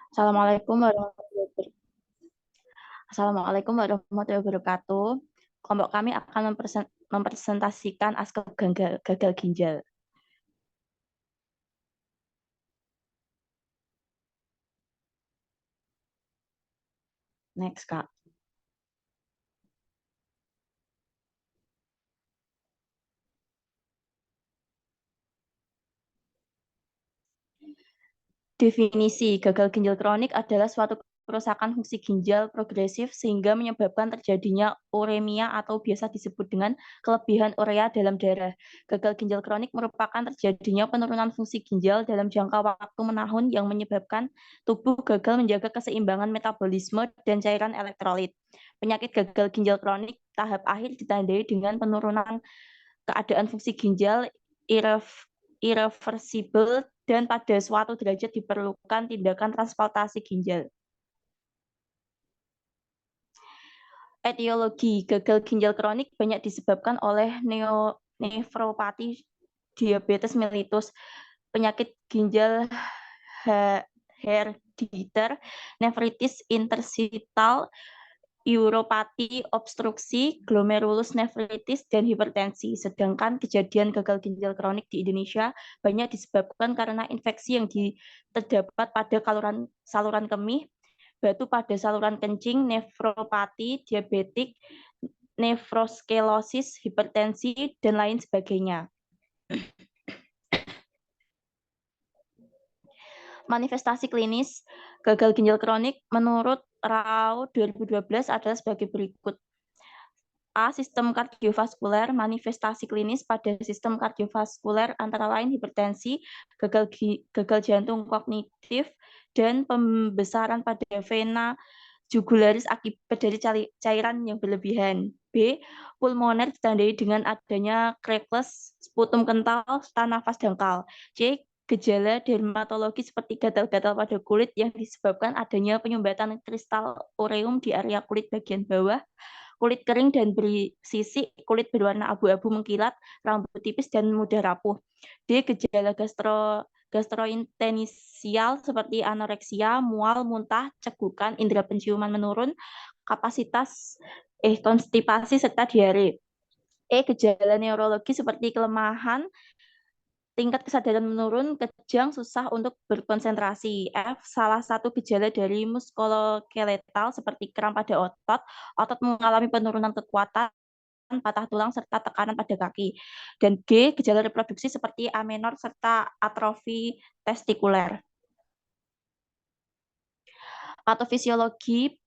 Assalamualaikum warahmatullahi wabarakatuh. Assalamualaikum warahmatullahi wabarakatuh. Kelompok kami akan mempresentasikan aspek gagal ginjal. Next, Kak. Definisi gagal ginjal kronik adalah suatu kerusakan fungsi ginjal progresif sehingga menyebabkan terjadinya uremia atau biasa disebut dengan kelebihan urea dalam darah. Gagal ginjal kronik merupakan terjadinya penurunan fungsi ginjal dalam jangka waktu menahun yang menyebabkan tubuh gagal menjaga keseimbangan metabolisme dan cairan elektrolit. Penyakit gagal ginjal kronik tahap akhir ditandai dengan penurunan keadaan fungsi ginjal irreversibel dan pada suatu derajat diperlukan tindakan transplantasi ginjal. Etiologi gagal ginjal kronik banyak disebabkan oleh nefropati, diabetes mellitus, penyakit ginjal herediter, nefritis interstitial, uropati, obstruksi, glomerulus nefritis, dan hipertensi. Sedangkan kejadian gagal ginjal kronik di Indonesia banyak disebabkan karena infeksi yang terdapat pada saluran kemih, batu pada saluran kencing, nefropati, diabetik, nefroskelosis, hipertensi, dan lain sebagainya. Manifestasi klinis gagal ginjal kronik menurut RAU 2012 adalah sebagai berikut. A. Sistem kardiovaskuler, manifestasi klinis pada sistem kardiovaskuler antara lain hipertensi, gagal jantung kognitif, dan pembesaran pada vena jugularis akibat dari cairan yang berlebihan. B. Pulmoner ditandai dengan adanya crackless, sputum kental, serta nafas dangkal. C. Gejala dermatologi seperti gatal-gatal pada kulit yang disebabkan adanya penyumbatan kristal ureum di area kulit bagian bawah, kulit kering dan bersisik, kulit berwarna abu-abu mengkilat, rambut tipis dan mudah rapuh. D. Gejala gastrointestinal seperti anoreksia, mual, muntah, cegukan, indera penciuman menurun, konstipasi serta diare. E. Gejala neurologi seperti kelemahan, tingkat kesadaran menurun, kejang, susah untuk berkonsentrasi. F. Salah satu gejala dari muskuloskeletal seperti kram pada otot, otot mengalami penurunan kekuatan, patah tulang, serta tekanan pada kaki. Dan G. Gejala reproduksi seperti amenor serta atrofi testikuler. Patofisiologi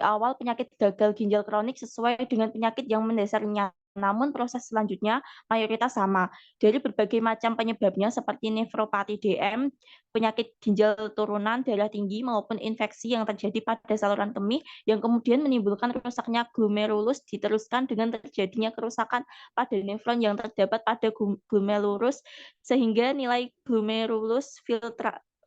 awal penyakit gagal ginjal kronik sesuai dengan penyakit yang mendasarinya. Namun proses selanjutnya mayoritas sama. Dari berbagai macam penyebabnya seperti nefropati DM, penyakit ginjal turunan, darah tinggi, maupun infeksi yang terjadi pada saluran kemih yang kemudian menimbulkan rusaknya glomerulus diteruskan dengan terjadinya kerusakan pada nefron yang terdapat pada glomerulus sehingga nilai glomerulus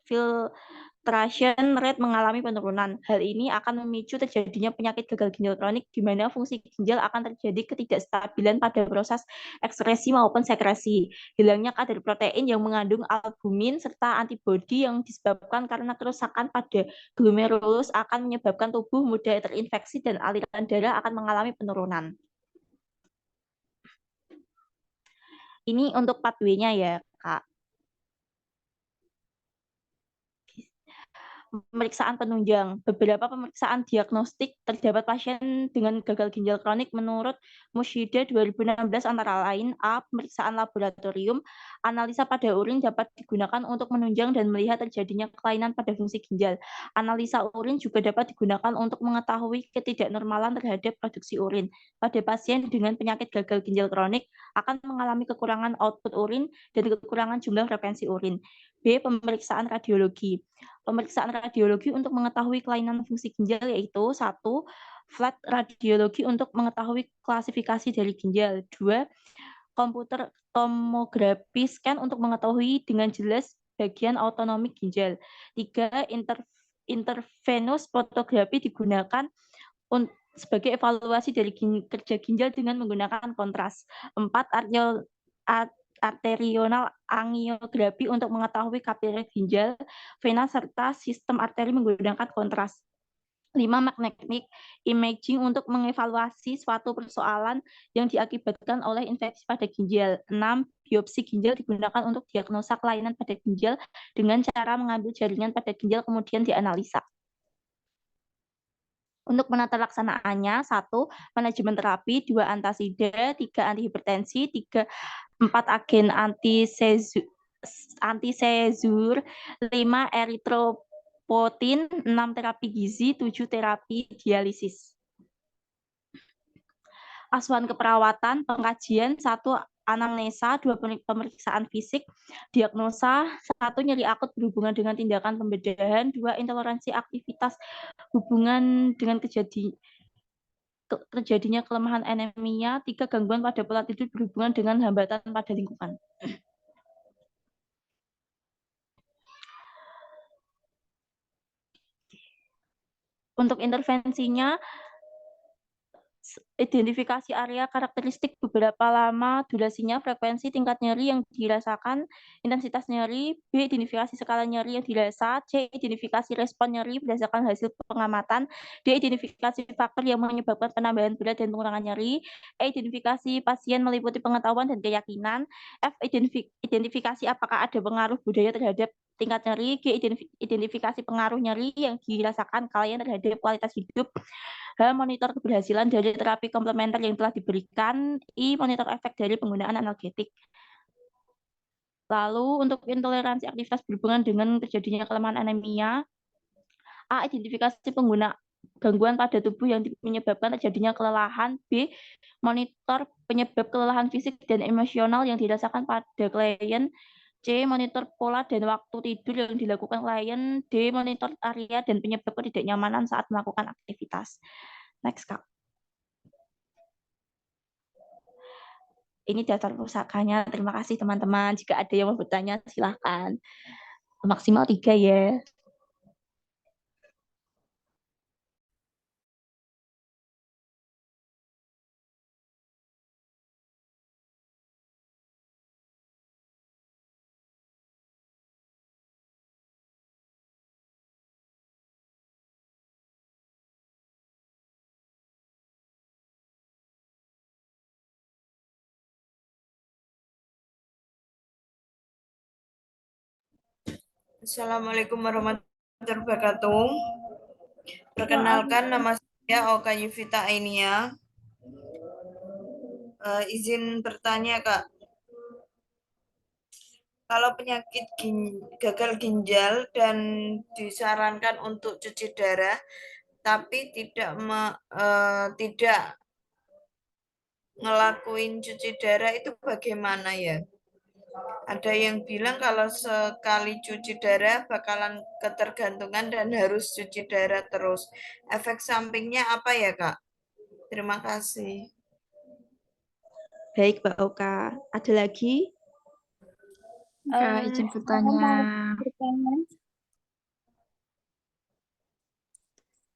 filtration rate mengalami penurunan. Hal ini akan memicu terjadinya penyakit gagal ginjal kronik di mana fungsi ginjal akan terjadi ketidakstabilan pada proses ekskresi maupun sekresi. Hilangnya kadar protein yang mengandung albumin serta antibodi yang disebabkan karena kerusakan pada glomerulus akan menyebabkan tubuh mudah terinfeksi dan aliran darah akan mengalami penurunan. Ini untuk pathway-nya ya, Kak. Pemeriksaan penunjang. Beberapa pemeriksaan diagnostik terdapat pasien dengan gagal ginjal kronik menurut Mushida 2016 antara lain A. Pemeriksaan laboratorium. Analisa pada urin dapat digunakan untuk menunjang dan melihat terjadinya kelainan pada fungsi ginjal. Analisa urin juga dapat digunakan untuk mengetahui ketidaknormalan terhadap produksi urin. Pada pasien dengan penyakit gagal ginjal kronik akan mengalami kekurangan output urin dan kekurangan jumlah frekuensi urin. B. Pemeriksaan radiologi. Pemeriksaan radiologi untuk mengetahui kelainan fungsi ginjal yaitu 1. Flat radiologi untuk mengetahui klasifikasi dari ginjal. 2. Komputer tomografi scan untuk mengetahui dengan jelas bagian autonomik ginjal. 3. Intravenous fotografi digunakan sebagai evaluasi dari kerja ginjal dengan menggunakan kontras. 4. arterional angiografi untuk mengetahui kapiler ginjal, vena, serta sistem arteri menggunakan kontras. 5. Magnetic imaging untuk mengevaluasi suatu persoalan yang diakibatkan oleh infeksi pada ginjal. 6. Biopsi ginjal digunakan untuk diagnosa kelainan pada ginjal dengan cara mengambil jaringan pada ginjal kemudian dianalisa. Untuk menata laksanaannya, 1. Manajemen terapi, 2. Antasida, 3. Antihipertensi, 4. Agen antisezur, 5. Eritropotin, 6. Terapi gizi, 7. Terapi dialisis. Asuhan keperawatan, pengkajian, 1. Anamnesa, 2. Pemeriksaan fisik, diagnosa, 1. Nyeri akut berhubungan dengan tindakan pembedahan, 2. Intoleransi aktivitas hubungan dengan terjadinya kelemahan anemia, 3. Gangguan pada pola tidur berhubungan dengan hambatan pada lingkungan. Untuk intervensinya, identifikasi area karakteristik beberapa lama, durasinya, frekuensi, tingkat nyeri yang dirasakan, intensitas nyeri, B. Identifikasi skala nyeri yang dirasa, C. Identifikasi respon nyeri berdasarkan hasil pengamatan, D. Identifikasi faktor yang menyebabkan penambahan berat dan pengurangan nyeri, E. Identifikasi pasien meliputi pengetahuan dan keyakinan, F. Identifikasi apakah ada pengaruh budaya terhadap tingkat nyeri, G. Identifikasi pengaruh nyeri yang dirasakan klien terhadap kualitas hidup, H. Monitor keberhasilan dari terapi komplementer yang telah diberikan, I. Monitor efek dari penggunaan analgetik. Lalu untuk intoleransi aktivitas berhubungan dengan terjadinya kelemahan anemia, A. Identifikasi pengguna gangguan pada tubuh yang menyebabkan terjadinya kelelahan, B. Monitor penyebab kelelahan fisik dan emosional yang dirasakan pada klien, C. Monitor pola dan waktu tidur yang dilakukan klien, D. Monitor area dan penyebab ketidaknyamanan saat melakukan aktivitas. Next, Kak. Ini daftar pusakanya. Terima kasih teman-teman. Jika ada yang mau bertanya, silahkan. Maksimal 3 ya. Assalamualaikum warahmatullahi wabarakatuh. Perkenalkan, nama saya Oka Yuvita Ainia. Izin bertanya, Kak. Kalau penyakit gagal ginjal dan disarankan untuk cuci darah, tapi tidak ngelakuin cuci darah itu bagaimana ya? Ada yang bilang kalau sekali cuci darah bakalan ketergantungan dan harus cuci darah terus. Efek sampingnya apa ya, Kak? Terima kasih. Baik, Mbak Oka. Ada lagi? Kak, izin bertanya.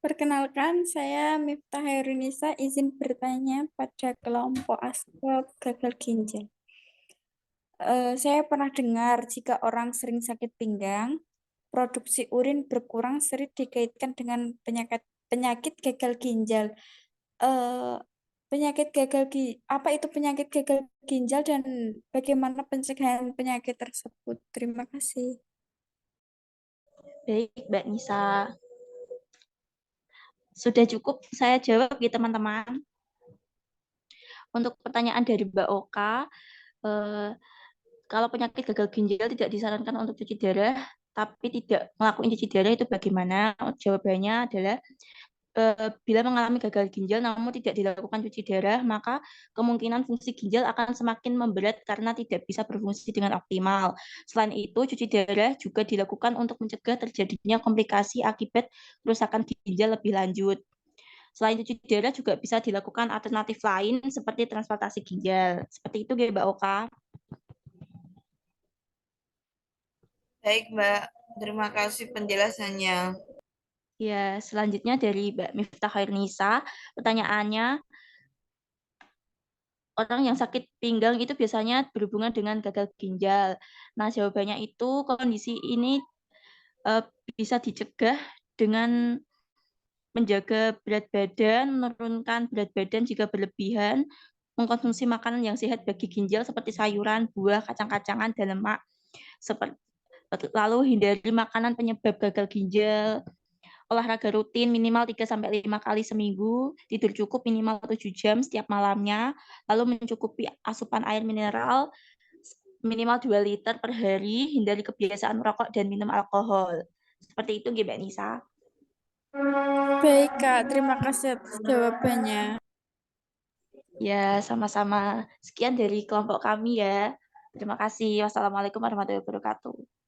Perkenalkan, saya Miftah Hairunisa, izin bertanya pada kelompok asbab gagal ginjal. Saya pernah dengar jika orang sering sakit pinggang, produksi urin berkurang sering dikaitkan dengan penyakit gagal ginjal. Apa itu penyakit gagal ginjal dan bagaimana pencegahan penyakit tersebut? Terima kasih. Baik, Mbak Nisa. Sudah cukup saya jawab ya, teman-teman. Untuk pertanyaan dari Mbak Oka, kalau penyakit gagal ginjal tidak disarankan untuk cuci darah, tapi tidak melakukan cuci darah itu bagaimana? Jawabannya adalah bila mengalami gagal ginjal namun tidak dilakukan cuci darah, maka kemungkinan fungsi ginjal akan semakin memberat karena tidak bisa berfungsi dengan optimal. Selain itu, cuci darah juga dilakukan untuk mencegah terjadinya komplikasi akibat kerusakan ginjal lebih lanjut. Selain cuci darah juga bisa dilakukan alternatif lain seperti transplantasi ginjal. Seperti itu ya, Mbak Oka. Baik, Mbak. Terima kasih penjelasannya. Ya, selanjutnya dari Mbak Miftah Hairunisa, pertanyaannya, orang yang sakit pinggang itu biasanya berhubungan dengan gagal ginjal. Nah, jawabannya itu kondisi ini bisa dicegah dengan menjaga berat badan, menurunkan berat badan jika berlebihan, mengkonsumsi makanan yang sehat bagi ginjal seperti sayuran, buah, kacang-kacangan, dan lemak. Lalu hindari makanan penyebab gagal ginjal, olahraga rutin minimal 3-5 kali seminggu, tidur cukup minimal 7 jam setiap malamnya, lalu mencukupi asupan air mineral minimal 2 liter per hari, hindari kebiasaan merokok dan minum alkohol. Seperti itu, Mbak Nisa. Baik, Kak. Terima kasih atas jawabannya. Ya, sama-sama. Sekian dari kelompok kami ya. Terima kasih. Wassalamualaikum warahmatullahi wabarakatuh.